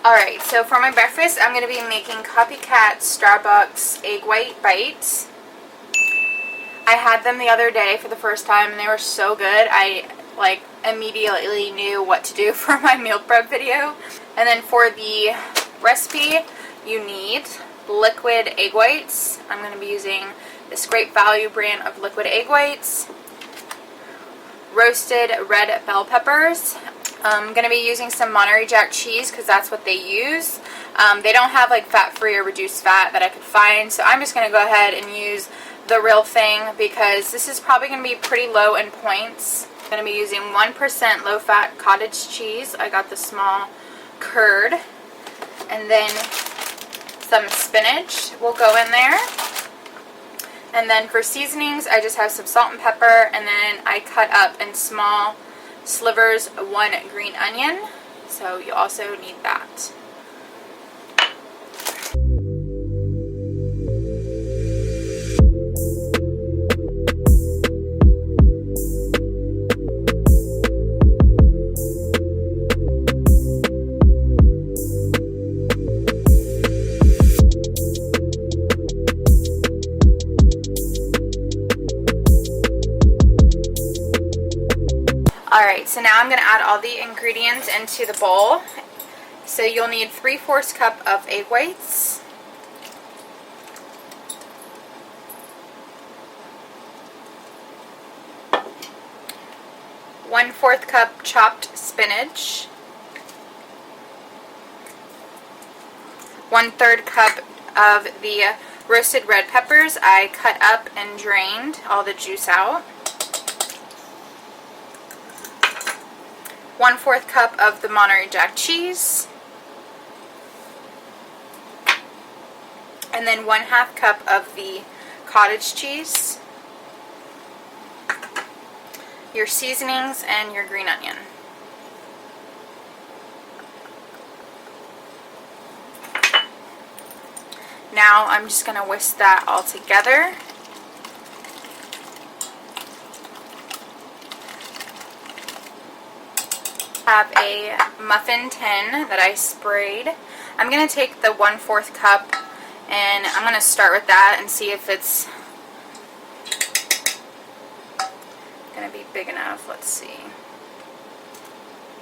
Alright, so for my breakfast, I'm going to be making Copycat Starbucks egg white bites. I had them the other day for the first time and they were so good. I immediately knew what to do for my meal prep video. And then for the recipe, you need liquid egg whites. I'm going to be using this Great Value brand of liquid egg whites. Roasted red bell peppers. I'm going to be using some Monterey Jack cheese because that's what they use. They don't have like fat-free or reduced fat that I could find, so I'm just going to go ahead and use the real thing because this is probably going to be pretty low in points. I'm going to be using 1% low-fat cottage cheese. I got the small curd. And then some spinach will go in there. And then for seasonings, I just have some salt and pepper, and then I cut up in small slivers 1 green onion, so you also need that. Alright, so now I'm going to add all the ingredients into the bowl. So you'll need 3/4 cup of egg whites, one-fourth cup chopped spinach, 1/3 cup of the roasted red peppers. I cut up and drained all the juice out. 1/4 cup of the Monterey Jack cheese, and then 1/2 cup of the cottage cheese, your seasonings, and your green onion. Now I'm just going to whisk that all together. Have a muffin tin that I sprayed. I'm going to take the 1/4 cup and I'm going to start with that and see if it's going to be big enough. Let's see.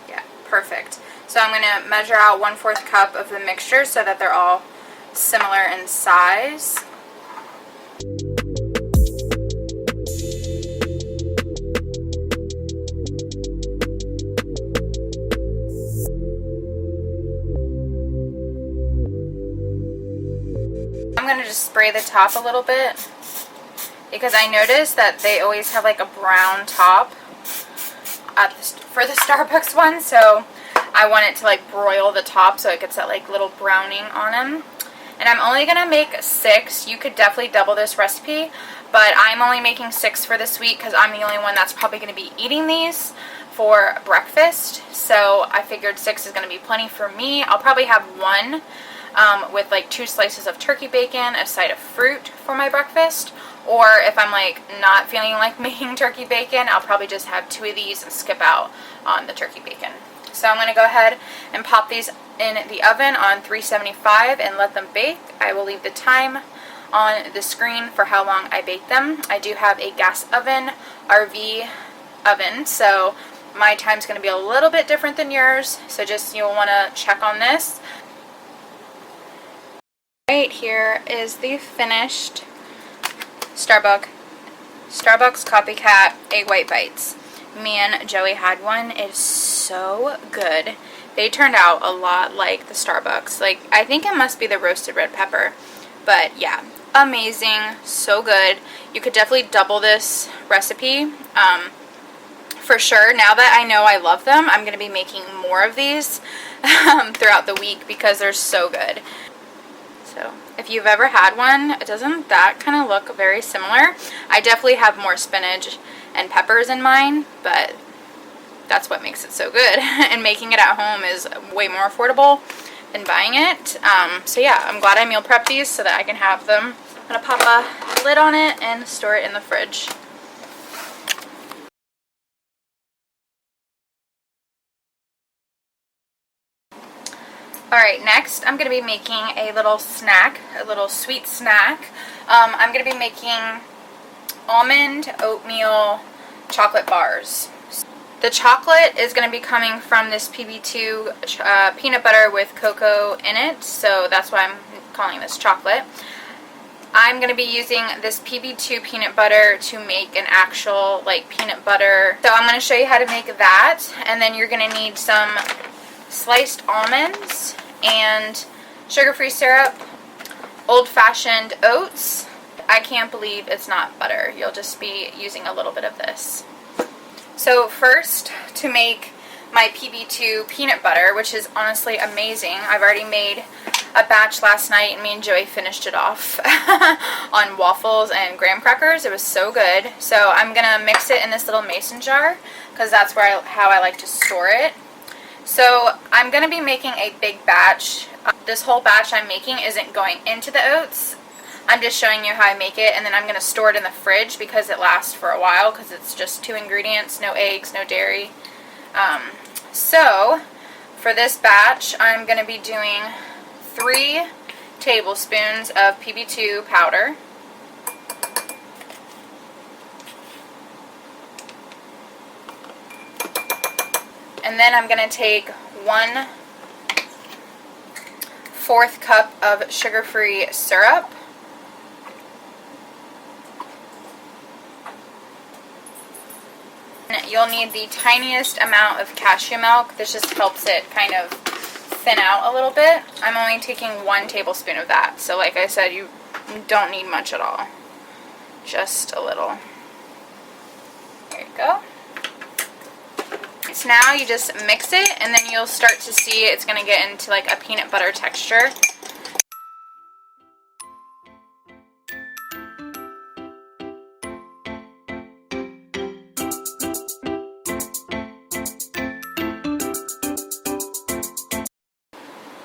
Yeah, perfect. So I'm going to measure out 1/4 cup of the mixture so that they're all similar in size. I'm going to just spray the top a little bit because I noticed that they always have like a brown top for the Starbucks one, so I want it to like broil the top so it gets that like little browning on them. And I'm only going to make 6. You could definitely double this recipe, but I'm only making 6 for this week because I'm the only one that's probably going to be eating these for breakfast. So I figured 6 is going to be plenty for me. I'll probably have 1 with like 2 slices of turkey bacon, a side of fruit for my breakfast. Or if I'm like not feeling like making turkey bacon, I'll probably just have 2 of these and skip out on the turkey bacon. So I'm going to go ahead and pop these in the oven on 375 and let them bake. I will leave the time on the screen for how long I bake them. I do have a gas oven, RV oven, so my time's going to be a little bit different than yours, so just you'll want to check on this. Right, here is the finished Starbucks Copycat egg white bites. Me and Joey had one. It's so good. They turned out a lot like the Starbucks. Like, I think it must be the roasted red pepper. But yeah, amazing, so good. You could definitely double this recipe for sure. Now that I know I love them, I'm going to be making more of these throughout the week because they're so good. So if you've ever had one, doesn't that kind of look very similar? I definitely have more spinach and peppers in mine, but that's what makes it so good. And making it at home is way more affordable than buying it. So yeah, I'm glad I meal prepped these so that I can have them. I'm going to pop a lid on it and store it in the fridge. Alright, next I'm going to be making a little snack, a little sweet snack. I'm going to be making almond oatmeal chocolate bars. The chocolate is going to be coming from this PB2 peanut butter with cocoa in it, so that's why I'm calling this chocolate. I'm going to be using this PB2 peanut butter to make an actual like peanut butter. So I'm going to show you how to make that, and then you're going to need some sliced almonds and sugar-free syrup, old-fashioned oats. I can't believe it's not butter. You'll just be using a little bit of this. So first, to make my PB2 peanut butter, which is honestly amazing. I've already made a batch last night, and me and Joey finished it off on waffles and graham crackers. It was so good. So I'm going to mix it in this little mason jar because that's how I like to store it. So I'm going to be making a big batch. This whole batch I'm making isn't going into the oats. I'm just showing you how I make it, and then I'm going to store it in the fridge because it lasts for a while because it's just 2 ingredients, no eggs, no dairy. So for this batch, I'm going to be doing 3 tablespoons of PB2 powder. And then I'm going to take 1/4 cup of sugar-free syrup. And you'll need the tiniest amount of cashew milk. This just helps it kind of thin out a little bit. I'm only taking 1 tablespoon of that. So like I said, you don't need much at all. Just a little. There you go. So now you just mix it, and then you'll start to see it's going to get into like a peanut butter texture.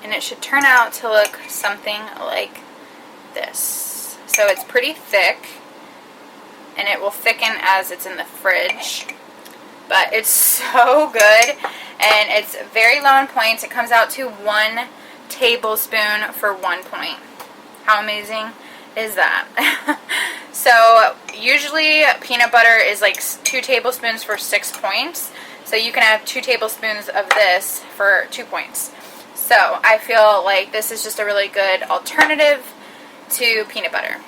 And it should turn out to look something like this. So it's pretty thick, and it will thicken as it's in the fridge. But it's so good, and it's very low in points. It comes out to 1 tablespoon for 1 point. How amazing is that? So usually peanut butter is like 2 tablespoons for 6 points. So you can have 2 tablespoons of this for 2 points. So I feel like this is just a really good alternative to peanut butter.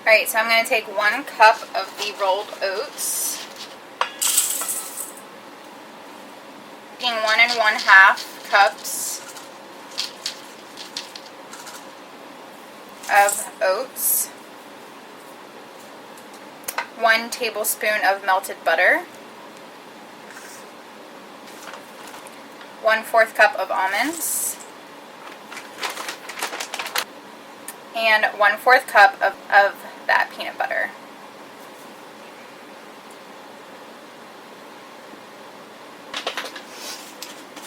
Alright, so I'm going to take 1 cup of the rolled oats. Taking 1 1/2 cups of oats. 1 tablespoon of melted butter. 1/4 cup of almonds. And 1/4 cup of that peanut butter.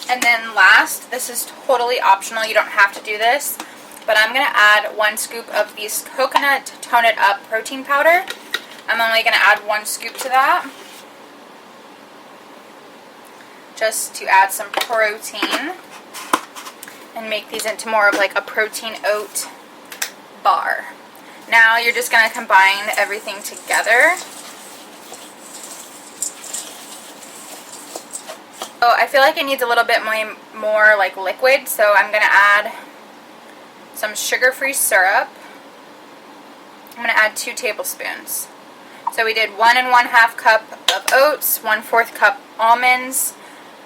And then last, this is totally optional, you don't have to do this, but I'm going to add 1 scoop of this coconut Tone It Up protein powder. I'm only going to add 1 scoop to that, just to add some protein and make these into more of like a protein oat bar. Now you're just going to combine everything together. So I feel like it needs a little bit more like liquid, so I'm going to add some sugar-free syrup. I'm going to add 2 tablespoons. So we did 1 1/2 cup of oats, 1/4 cup almonds,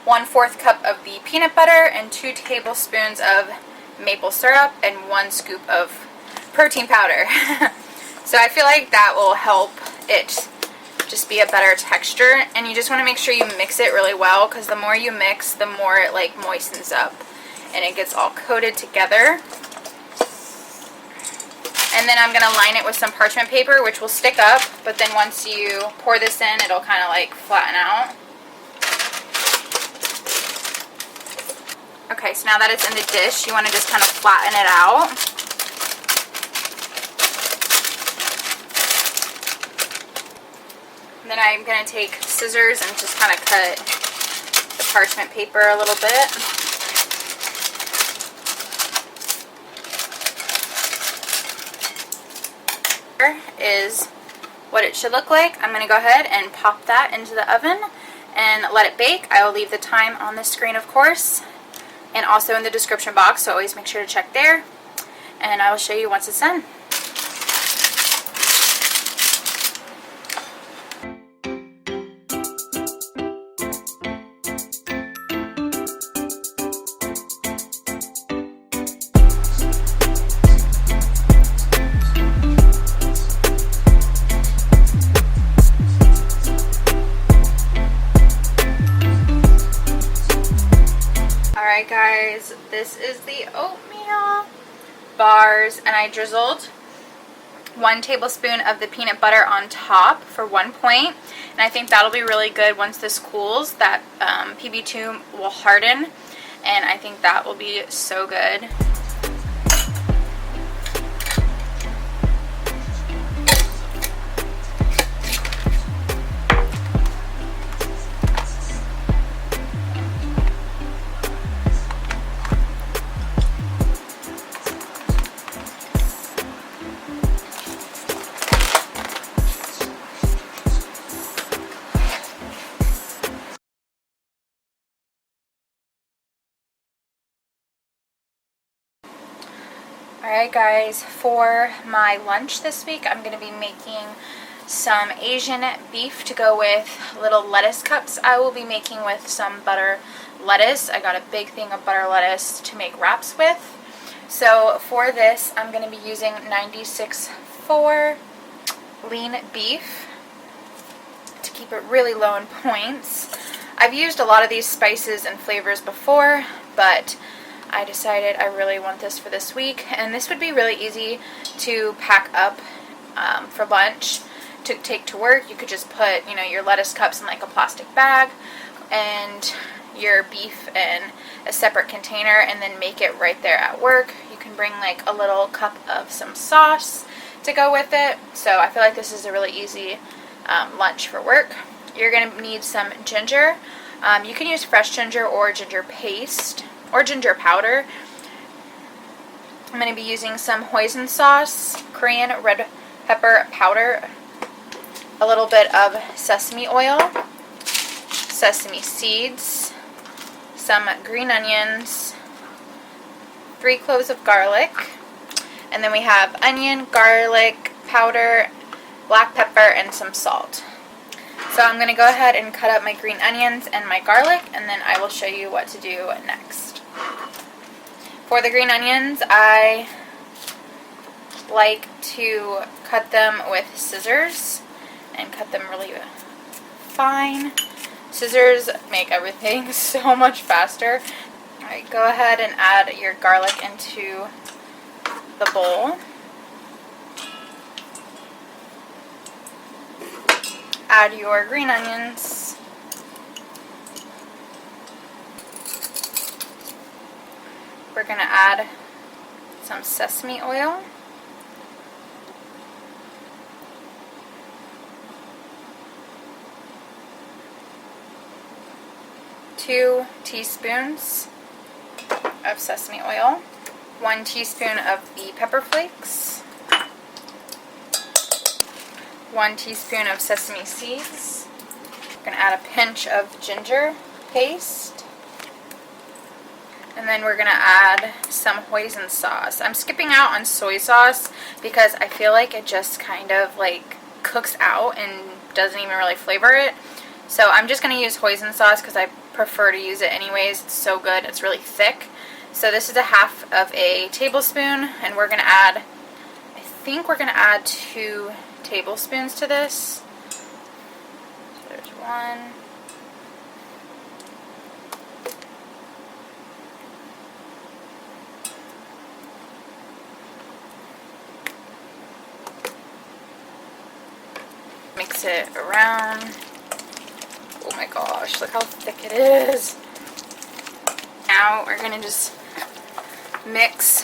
1/4 cup of the peanut butter, and 2 tablespoons of maple syrup, and 1 scoop of protein powder. So I feel like that will help it just be a better texture, and you just want to make sure you mix it really well, because the more you mix, the more it like moistens up and it gets all coated together. And then I'm going to line it with some parchment paper, which will stick up, but then once you pour this in, it'll kind of like flatten out. Okay, so now that it's in the dish, you want to just kind of flatten it out. And then I'm going to take scissors and just kind of cut the parchment paper a little bit. Here is what it should look like. I'm going to go ahead and pop that into the oven and let it bake. I will leave the time on the screen, of course, and also in the description box, so always make sure to check there. And I will show you once it's done. Alright guys, this is the oatmeal bars, and I drizzled 1 tablespoon of the peanut butter on top for 1 point, and I think that'll be really good once this cools. That PB2 will harden, and I think that will be so good. Alright guys, for my lunch this week, I'm going to be making some Asian beef to go with little lettuce cups. I will be making with some butter lettuce. I got a big thing of butter lettuce to make wraps with. So for this, I'm going to be using 96.4 lean beef to keep it really low in points. I've used a lot of these spices and flavors before, but I decided I really want this for this week, and this would be really easy to pack up for lunch to take to work. You could just put, you know, your lettuce cups in like a plastic bag and your beef in a separate container, and then make it right there at work. You can bring like a little cup of some sauce to go with it. So I feel like this is a really easy lunch for work. You're going to need some ginger. You can use fresh ginger or ginger paste or ginger powder. I'm going to be using some hoisin sauce, Korean red pepper powder, a little bit of sesame oil, sesame seeds, some green onions, 3 cloves of garlic, and then we have onion, garlic powder, black pepper, and some salt. So I'm going to go ahead and cut up my green onions and my garlic, and then I will show you what to do next. For the green onions, I like to cut them with scissors and cut them really fine. Scissors make everything so much faster. Alright, go ahead and add your garlic into the bowl. Add your green onions. We're going to add some sesame oil. Two teaspoons of sesame oil. 1 teaspoon of the pepper flakes. 1 teaspoon of sesame seeds. We're going to add a pinch of ginger paste. And then we're going to add some hoisin sauce. I'm skipping out on soy sauce because I feel like it just kind of like cooks out and doesn't even really flavor it. So I'm just going to use hoisin sauce because I prefer to use it anyways. It's so good. It's really thick. So this is a half of a tablespoon, and we're going to add, I think we're going to add 2 tablespoons to this. So there's 1. Mix it around. Oh my gosh, look how thick it is. Now we're going to just mix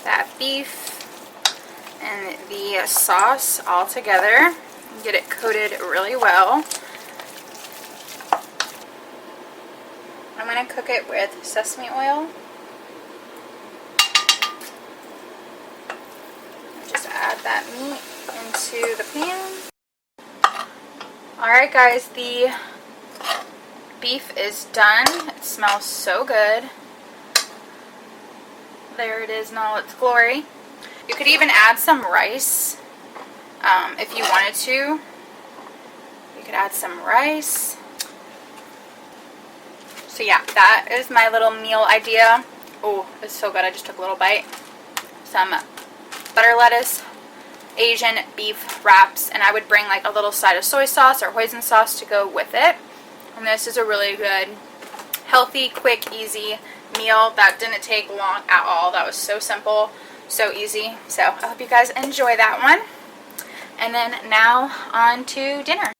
that beef and the sauce all together and get it coated really well. I'm going to cook it with sesame oil. Just add that meat. into the pan. Alright guys, the beef is done. It smells so good. There it is in all its glory. You could even add some rice if you wanted to. You could add some rice. So yeah, that is my little meal idea. Oh, it's so good. I just took a little bite. Some butter lettuce, Asian beef wraps, and I would bring like a little side of soy sauce or hoisin sauce to go with it. And this is a really good, healthy, quick, easy meal that didn't take long at all. That was so simple, so easy. So I hope you guys enjoy that one. And then now on to dinner.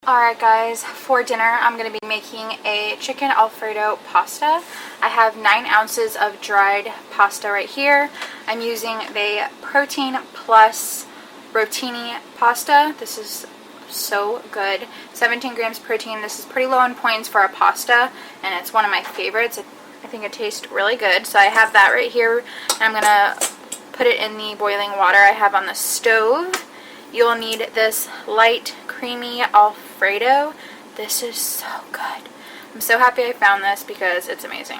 Alright guys, for dinner I'm going to be making a chicken alfredo pasta. I have 9 ounces of dried pasta right here. I'm using the Protein Plus rotini pasta. This is so good. 17 grams protein. This is pretty low in points for a pasta, and it's one of my favorites. I think it tastes really good. So I have that right here, and I'm going to put it in the boiling water I have on the stove. You'll need this light, creamy Alfredo. This is so good. I'm so happy I found this because it's amazing.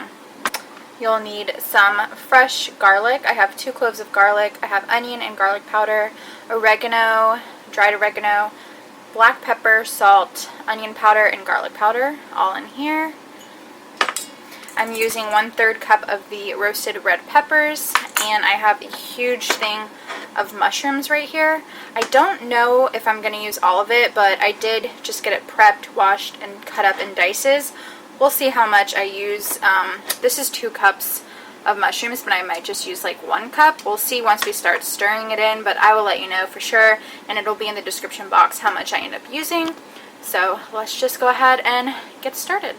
You'll need some fresh garlic. I have 2 cloves of garlic. I have onion and garlic powder, oregano, dried oregano, black pepper, salt, onion powder, and garlic powder, all in here. I'm using 1/3 cup of the roasted red peppers, and I have a huge thing of mushrooms right here. I don't know if I'm going to use all of it, but I did just get it prepped, washed, and cut up in dices. We'll see how much I use. This is 2 cups of mushrooms, but I might just use like 1 cup. We'll see once we start stirring it in, but I will let you know for sure, and it'll be in the description box how much I end up using. So let's just go ahead and get started.